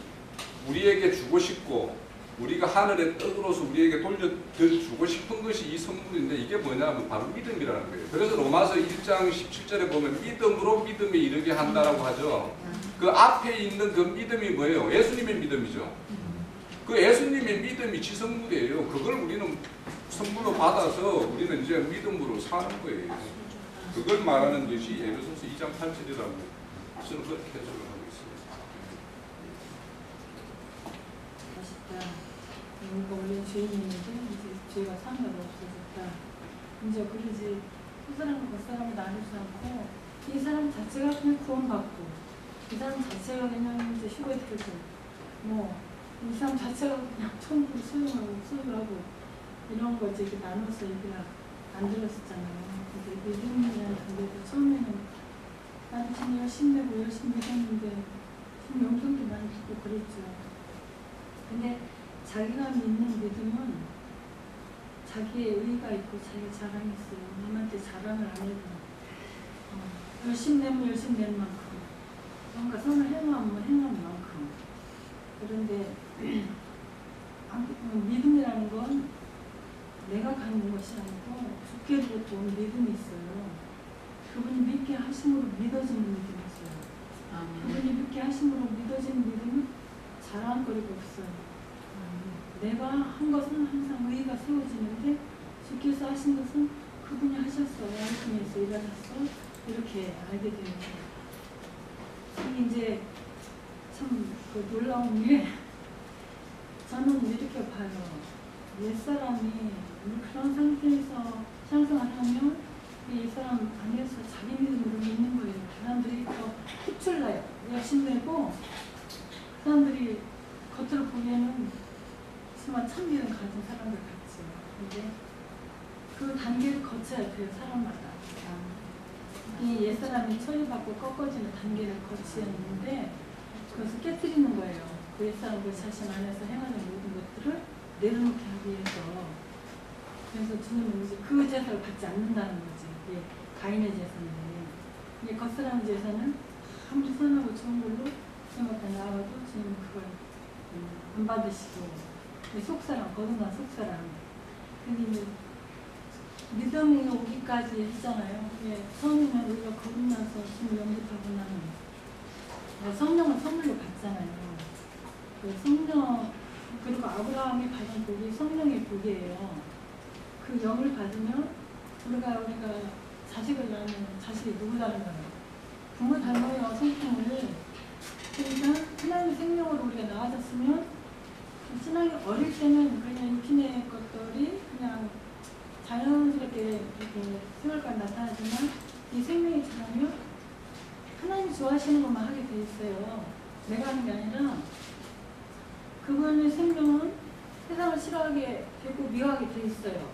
우리에게 주고 싶고 우리가 하늘의 떡으로서 우리에게 돌려주고 싶은 것이 이 선물인데, 이게 뭐냐면 바로 믿음이라는 거예요. 그래서 로마서 1장 17절에 보면 믿음으로 믿음에 이르게 한다라고 하죠. 그 앞에 있는 그 믿음이 뭐예요? 예수님의 믿음이죠. 그 예수님의 믿음이 지성물이에요. 그걸 우리는 선물로 받아서 우리는 이제 믿음으로 사는 거예요. 그걸 말하는 것이 에베소서 2장 8절이라고 저는 그렇게 해석을 하고 있어요.
멋있다. 우리가 원래 죄인이는데 이제 죄가 상하가 없어졌다. 이제 그러지 그 사람과 그 사람을 나누지 않고 이 사람 자체가 그냥 구원받고 이 사람 자체가 그냥 이제 휴가 들고 이 사람 자체가 그냥 천국을 수용하고 이런 거 이제 나눠서 얘기가 안 들었었잖아요. 근데 믿음이라는 단계도 처음에는 나는 참 열심히 했는데 좀 용돈도 많이 받고 그랬죠. 근데 자기가 믿는 믿음은 자기의 의가 있고 자기가 자랑이 있어요. 남한테 자랑을 안 해도 열심히 내면 열심히 낸 만큼 뭔가 선을 행하면 행한 만큼. 그런데 믿음이라는 건 내가 갖는 것이 아니고 주께로부터 온 믿음이 있어요. 그분이 믿게 하심으로 믿어지는 믿음이 있어요. 그분이 믿게 하심으로 믿어지는 믿음은 자랑거리가 없어요. 내가 한 것은 항상 의의가 세워지는데 주께서 하신 것은 그분이 하셨어요. 하나님께서 일하셨어. 이렇게 알게 되는 거예요. 이제 참 그 놀라운 게 저는 이렇게 봐요. 옛사람이 그런 상태에서 상승을 하면 이 사람 안에서 자기 믿음으로 믿는 거예요. 사람들이 더 힘줄 나요. 열심내고 사람들이 겉으로 보기에는 정말 참기름 가진 사람들 같죠. 근데 그 단계를 거쳐야 돼요. 사람마다. 이 옛사람이 처리받고 꺾어지는 단계를 거치었는데 그것을 깨뜨리는 거예요. 그 옛사람 그 자신 안에서 행하는 모든 것들을 내려놓게 하기 위해서. 그래서 주님은 이제 그 제사를 받지 않는다는 거지. 이게 가인의 제사인데, 이게 겉사람 제사는 아무리 선하고 좋은 걸로 주님 앞에 나와도 주님은 그걸 안 받으시고, 속사람, 거듭난 속사람. 근데 이제 믿음이 오기까지 했잖아요. 처음에는 우리가 거듭나서 주님 영접하고 나면 성령을 선물로 받잖아요. 그 성령, 그리고 아브라함이 받은 복이 성령의 복이에요. 그 영을 받으면 우리가 자식을 낳으면 자식이 누구 닮아요? 부모 닮아요, 성품을. 그러니까 하나님의 생명으로 우리가 나아졌으면 신앙이 어릴 때는 그냥 인fin의 것들이 그냥 자연스럽게 이렇게 생활까지 나타나지만 이 생명이 자라면 하나님이 좋아하시는 것만 하게 돼 있어요. 내가 하는 게 아니라 그분의 생명은 세상을 싫어하게 되고 미워하게 돼 있어요.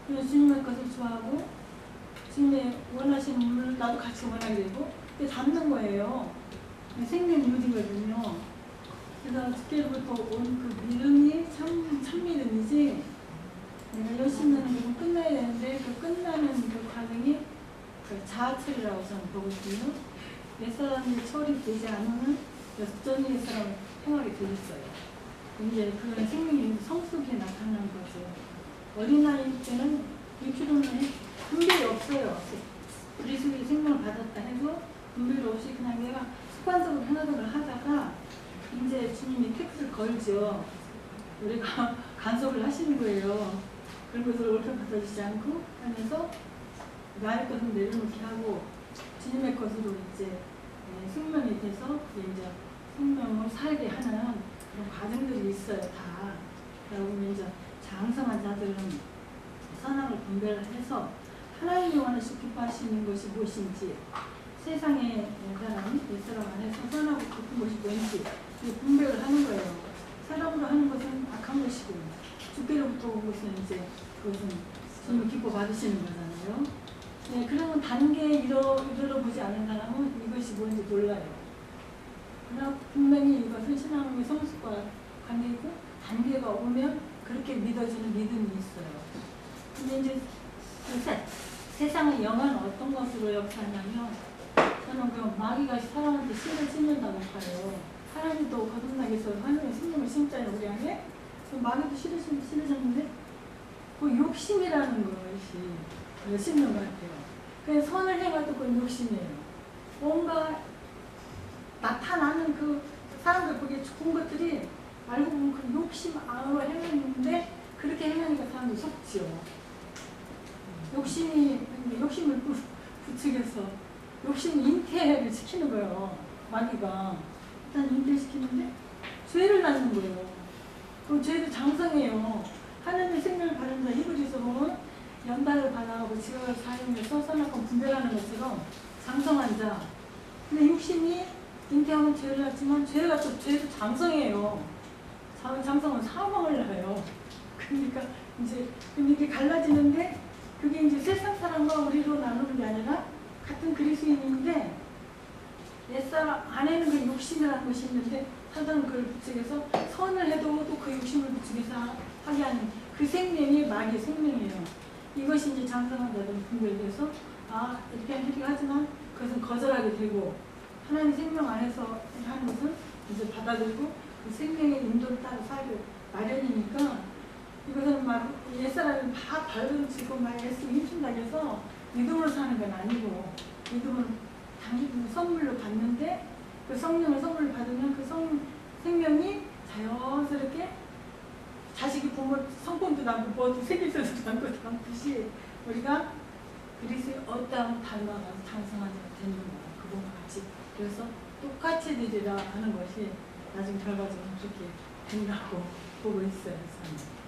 그래서 주님의 것을 좋아하고 주님의 원하시는 물을 나도 같이 원하게 되고 그게 닮는 거예요. 생명 유지거든요. 그래서 주께로부터 온 그 믿음이 참 믿음이지 내가 열심히 하는 거 끝나야 되는데 그 끝나는 그 과정이 그 자아처리라고 저는 보거든요. 옛사람이 처리되지 않으면 여전히 옛사람을 행하게 돼 있어요. 이제 그런 생명이 성숙에 나타나는 거죠. 어린아이 때는 육체로는 분별이 없어요. 그리스도의 생명을 받았다 해도 분별 없이 그냥 내가 습관적으로 하나를 하다가 이제 주님이 택을 걸죠. 우리가 간섭을 하시는 거예요. 그런 것을 옳게 받아주지 않고 하면서 나의 것은 내려놓게 하고 주님의 것으로 이제 생명이 돼서 이제 생명을 살게 하는 그런 과정들이 있어요. 다. 그러고 이제 장성한 자들은 선악을 분별해서 하나님이 원하시고 기뻐하시는 것이 무엇인지 세상의 사람, 옛사람 안에서 선하고 깊은 것이 뭔지 분별을 하는 거예요. 사람으로 하는 것은 악한 것이고 주께로부터 온 것은 이제 그것은 주님이 기뻐 받으시는 거잖아요. 네, 그러면 단계에 이르러보지 않은 사람은 이것이 뭔지 몰라요. 그러나 분명히 이것은 신앙의 성숙과 관계이고 단계가 오면 그렇게 믿어지는 믿음이 있어요. 근데 이제 세상의 영은 어떤 것으로 역사하냐면 저는 그 마귀가 사람한테 씨를 심는다고 봐요. 하나님도 거듭나게 해서 하나님의 생명을 심잖아요, 우리 안에. 마귀도 씨를 심는데 그 욕심이라는 것이 심는 것 같아요. 그냥 선을 행해도 그건 욕심이에요. 뭔가 나타나는 그 사람들 보기에 좋은 것들이 알고 보면 그 욕심 안으로 행했는데 그렇게 행하니까 사람들이 속지요. 욕심을 부추겨서 욕심 잉태를 시키는 거예요. 마귀가 일단 잉태시키는데 죄를 낳는 거예요. 그 죄도 장성해요. 하나님의 생명을 받은 자 히브리서 보면 연단을 받아가고 지각을 사용해서 선악과 분별하는 것처럼 장성한 자. 근데 욕심이 잉태하면 죄를 낳지만 죄도 장성해요. 장성은 사망을 낳아요. 그러니까 이제 이렇게 갈라지는데 그게 이제 세상 사람과 우리로 나누는 게 아니라 같은 그리스도인인데 옛사람 안에는 그 욕심이라는 것이 있는데 사단은 그걸 부추겨서 선을 해도 또 그 욕심을 부추겨서 하게 하는 그 생명이 마귀의 생명이에요. 이것이 이제 장성한 자들은 분별돼서 이렇게 하지만 그것은 거절하게 되고 하나님 생명 안에서 하는 것은 이제 받아들이고 그 생명의 인도를 따라 살기 마련이니까 이것은 막 옛사람이 막 발버둥치고 막 애쓰고 힘준다고 해서 믿음으로 사는 건 아니고 믿음은 당신 선물로 받는데 그 성령을 선물로 받으면 그 생명이 자연스럽게 자식이 부모 성품도 남고 뭐도 생기서도 남고 담듯이 우리가 그리스도의 어떠한 닮아가서 장성한 자가 되는 거야. 그분과 같이. 그래서 똑같이 되리라 하는 것이 나중 결과적으로 그렇게 된다고 보고 있어요. 저는.